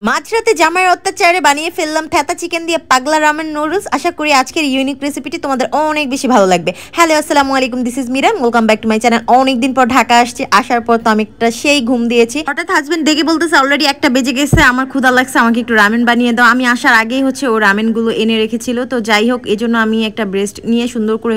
মাঝরাতে জামাইয়ের অত্যাচারে বানিয়ে ফেললাম থেতা চিকেন দিয়ে পাগলা রামেন নুডলস। আশা করি আজকের ইউনিক রেসিপিটি তোমাদের অনেক বেশি ভালো লাগবে। হ্যালো, আসসালামু আলাইকুম, this is Miran, welcome back to my channel. অনেকদিন পর ঢাকা আসছি, আসার পর তো আমি একটা সেই ঘুম দিয়েছি। হঠাৎ হাজবেন্ড ডেকে বলতেছে অলরেডি একটা বেজে গেছে, আমার ক্ষুধা লাগছে, আমাকে একটু রামেন বানিয়ে দাও। আমি আসার আগেই ও রামেনগুলো এনে রেখেছিল। তো যাই হোক, এই জন্য আমি একটা ব্রেস্ট নিয়ে সুন্দর করে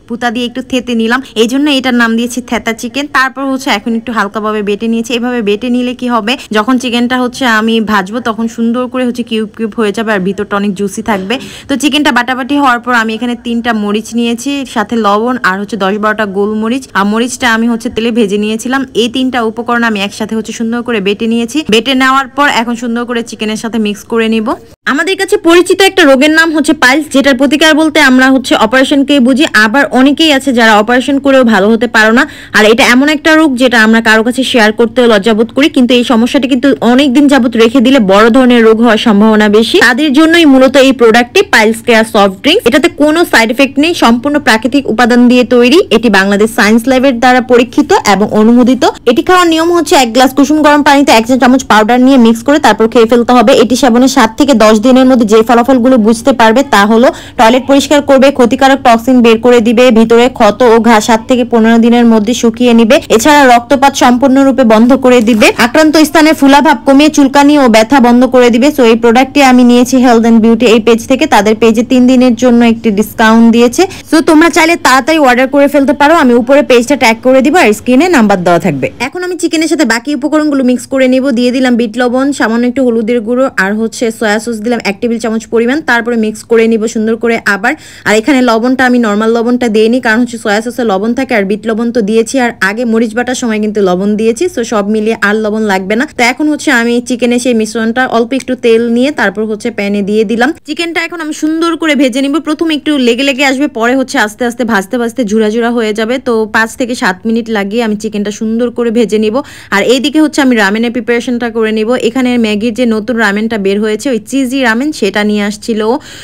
পুতা দিয়ে একটু থেতে নিলাম, এই জন্য এটার নাম দিয়েছি থেতা চিকেন। তারপর এখন একটু হালকাভাবে বেটে নিয়েছি। এভাবে বেটে নিলে কি হবে, যখন চিকেনটা আমি ভাজবো তখন সুন্দর করে কিউব কিউব হয়ে যাবে আর ভিতরটা অনেক জুসি থাকবে। তো চিকেনটা বাটাবাটি হওয়ার পর আমি এখানে 3টা মরিচ নিয়েছি, সাথে লবণ আর 10-12টা গোলমরিচ। আর মরিচটা আমি তেলে ভেজে নিয়েছিলাম। এই 3টা উপকরণ আমি একসাথে সুন্দর করে বেটে নিয়েছি। বেটে নেওয়ার পর এখন সুন্দর করে চিকেনের সাথে মিক্স করে নিব। আমাদের কাছে পরিচিত একটা রোগের নাম পাইলস, যেটার প্রতিকার বলতে আমরা অপারেশনকে বুঝি। আবার অনেকেই আছে যারা অপারেশন করেও ভালো হতে পারো না। আর এটা এমন একটা রোগ যেটা আমরা কারো কাছে শেয়ার করতেও লজ্জাবোধ করি, কিন্তু এই সমস্যাটা কিন্তু অনেক দিন যাবত রেখে দিলে বড় ধরনের রোগ হওয়ার সম্ভাবনা বেশি। তাদের জন্যই মূলত এই প্রোডাক্টটি পাইলস কেয়ার সফট ড্রিঙ্কস। এটাতে কোনো সাইড এফেক্ট নেই, সম্পূর্ণ প্রাকৃতিক উপাদান দিয়ে তৈরি। এটি বাংলাদেশ সায়েন্স ল্যাবের দ্বারা পরীক্ষিত এবং অনুমোদিত। এটি খাওয়ার নিয়ম 1 গ্লাস কুসুম গরম পানিতে 1 চা চামচ পাউডার নিয়ে মিক্স করে তারপর খেয়ে ফেলতে হবে। এটি সেবনের 7 থেকে 10 দিনের মধ্যে যে ফলাফলগুলো বুঝতে পারবে তা হলো টয়লেট পরিষ্কার করবে, ক্ষতিকারক টক্সিন বের করে দিবে, ভিতরে ক্ষত ও ঘা 7 থেকে 15 দিনের মধ্যে শুকিয়ে নিবে। এছাড়া রক্তপাত সম্পূর্ণরূপে বন্ধ করে দিবে, আক্রান্ত স্থানে ফুলাভাব কমিয়ে চুলকানি ও ব্যথা বন্ধ করে দিবে। সো এই প্রোডাক্টটি আমি নিয়েছি হেলথ এন্ড বিউটি এই পেজ থেকে। তাদের পেজে 3 দিনের জন্য একটি ডিসকাউন্ট দিয়েছে। সো তোমরা চাইলে তাড়াতাড়ি অর্ডার করে ফেলতে পারো। আমি উপরে পেজটা ট্যাগ করে দিব আর স্ক্রিনে নাম্বার দেওয়া থাকবে। এখন আমি চিকেনের সাথে বাকি উপকরণগুলো মিক্স করে নিব। দিয়ে দিলাম বিট লবণ, সামান্য একটু হলুদের গুঁড়ো আর সয়া সস দিলাম 1 টেবিল চামচ পরিমাণ। তারপরে মিক্স করে নিব সুন্দর করে আবার। আর এখানে লবণটা আমি নর্মাল লবণটা দেইনি, কারণ সয়া সসে লবণ থাকে আর বিট লবণ তো দিয়েছি, আর আগে মরিচ বাটার সময় কিন্তু লবণ দিয়েছি। সো সব মিলিয়ে আর লবণ লাগবে না। তো এখন আমি চিকেনের সেই মিশ্রণটা অল্প একটু তেল নিয়ে তারপর প্যানে দিয়ে দিলাম। চিকেনটা এখন আমি সুন্দর করে ভেজে নিব। প্রথমে একটু লেগে লেগে আসবে, পরে আস্তে আস্তে ভাজতে ভাজতে ঝুরা ঝুরা হয়ে যাবে। তো 5 থেকে 7 মিনিট লাগিয়ে আমি চিকেনটা সুন্দর করে ভেজে নিব। আর এইদিকে আমি রামেনের প্রিপারেশনটা করে নিব। এখানে ম্যাগির যে নতুন রামেনটা বের হয়েছে, ওই চিজি রামেন, সেটা নিয়ে আসছিল।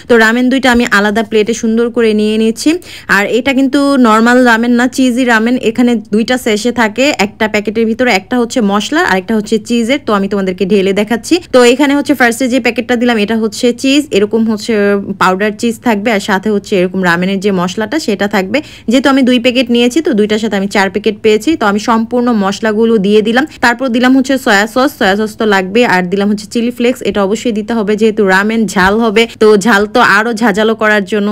তো রামেন 2টা আমি আলাদা প্লেটে সুন্দর করে নিয়ে নিচ্ছি। আর এটা কিন্তু নর্মাল রামেন না, চিজি রামেন। এখানে 2টা সেশে থাকে, একটা প্যাকেটের ভিতরে একটা মশলা আর একটা চিজের। তো আমি তোমাদেরকে ঢেলে দেখাচ্ছি। তো এখানে ফার্স্টে যে প্যাকেটটা দিলাম এটা চিজ, এরকম পাউডার চিজ থাকবে, আর সাথে এরকম রামেনের যে মশলাটা সেটা থাকবে। যেহেতু আমি 2 প্যাকেট নিয়েছি, তো 2টার সাথে আমি 4 প্যাকেট পেয়েছি। তো আমি সম্পূর্ণ মশলাগুলো দিয়ে দিলাম। তারপর দিলাম সয়া সস তো লাগবে, আর দিলাম চিলি ফ্লেক্স, এটা অবশ্যই দিতে হবে যেহেতু রামেন ঝাল হবে। তো ঝাল তো আরো ঝাঁঝালো করার জন্য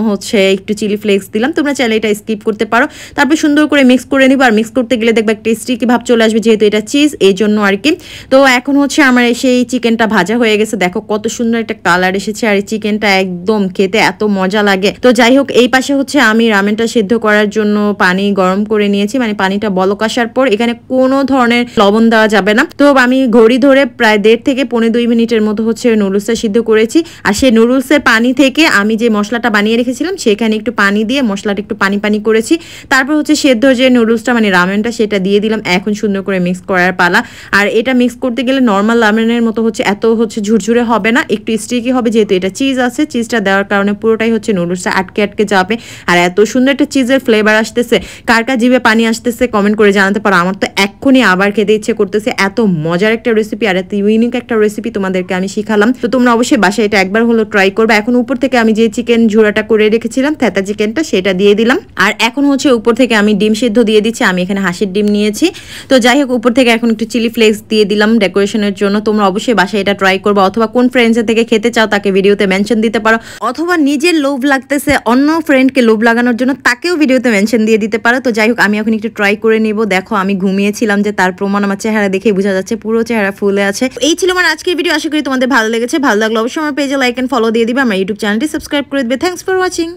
একটু চিলি ফ্লেক্স দিলাম। তোমরা চাইলে এটা স্কিপ করতে পারো। তারপর সুন্দর করে মিক্স করে নিব। আর মিক্স করতে গেলে দেখবে একটা স্টিকি ভাব চলে আসবে, যেহেতু এটা চিজ, এই জন্য আর কি। তো এখন আমার সেই চিকেনটা ভাজা হয়ে গেছে। দেখো কত সুন্দর একটা কালার এসেছে, আর এই চিকেনটা একদম খেতে এত মজা লাগে। তো যাই হোক, এই পাশে আমি রামেনটা সিদ্ধ করার জন্য পানি গরম করে নিয়েছি। মানে পানিটা বলক আসার পর এখানে কোনো ধরনের লবণ দেওয়া যাবে না। তো আমি ঘড়ি ধরে প্রায় 1.5 থেকে 15-2 মিনিটের মতো নুডলসটা সিদ্ধ করেছি। আর সেই নুডলসের পানি থেকে আমি যে মশলাটা বানিয়ে রেখেছিলাম সেখানে একটু পানি দিয়ে মশলাটা একটু পানি পানি করেছি। তারপর সেদ্ধ যে নুডলসটা মানে রামেনটা সেটা দিয়ে দিলাম। এখন সুন্দর করে মিক্স করার পালা। আর এটা মিক্স করতে গেলে নর্মাল রামেনের মতো এত ঝুরঝুরে হবে না, একটু স্টিকি হবে, যেহেতু এটা চিজ আছে। চিজটা দেওয়ার কারণে পুরোটাই নুডলসটা আটকে আটকে যাবে। আর এত সুন্দর একটা চিজের ফ্লেভার আসতেছে, কার কার জিভে পানি আসতেছে কমেন্ট করে জানাতে পারো। আমার তো এক্ষুনি আবার খেতে ইচ্ছে করতেছে। এত মজার একটা রেসিপি আর এত ইউনিক একটা রেসিপি তোমাদেরকে আমি শিখালাম। তো তোমরা অবশ্যই বাসায় এটা একবার হলো ট্রাই করবে। এখন উপর থেকে আমি যে চিকেন ঝোড়াটা করে রেখেছিলাম থেতা চিকেনটা, সেটা দিয়ে দিলাম। আর এখন উপর থেকে আমি ডিম সিদ্ধ দিয়ে দিচ্ছি। আমি এখানে হাঁসের ডিম নিয়েছি। তো যাই হোক, উপর থেকে এখন একটু চিলি ফ্লেক্স দিয়ে দিলাম ডেকোরেশনের জন্য। তোমরা অবশ্যই বাসায় এটা ট্রাই করবে, অথবা কোন ফ্রেন্ডসের থেকে খেতে চাও তাকে ভিডিওতে মেনশন দিতে পারো, অথবা নিজের লোভ লাগতেছে অন্য ফ্রেন্ডকে লোভ লাগানোর জন্য তাকেও ভিডিওতে মেনশন দিয়ে দিতে পারো। তো যাই হোক, আমি এখন একটু ট্রাই করে নিব। দেখো আমি ঘুমিয়েছিলাম যে তার প্রমাণ আমার চেহারা দেখেই বোঝা যাচ্ছে, পুরো চেহারা ফুলে আছে। এই ছিল আমার আজকের ভিডিও। আশা করি তোমাদের ভালো লেগেছে। ভালো লাগলে অবশ্যই আমার পেজে লাইক এন্ড ফলো দিয়ে দিবে। আমার ইউটিউব চ্যানেলটি সাবস্ক্রাইব করে দিবে। Thanks for watching.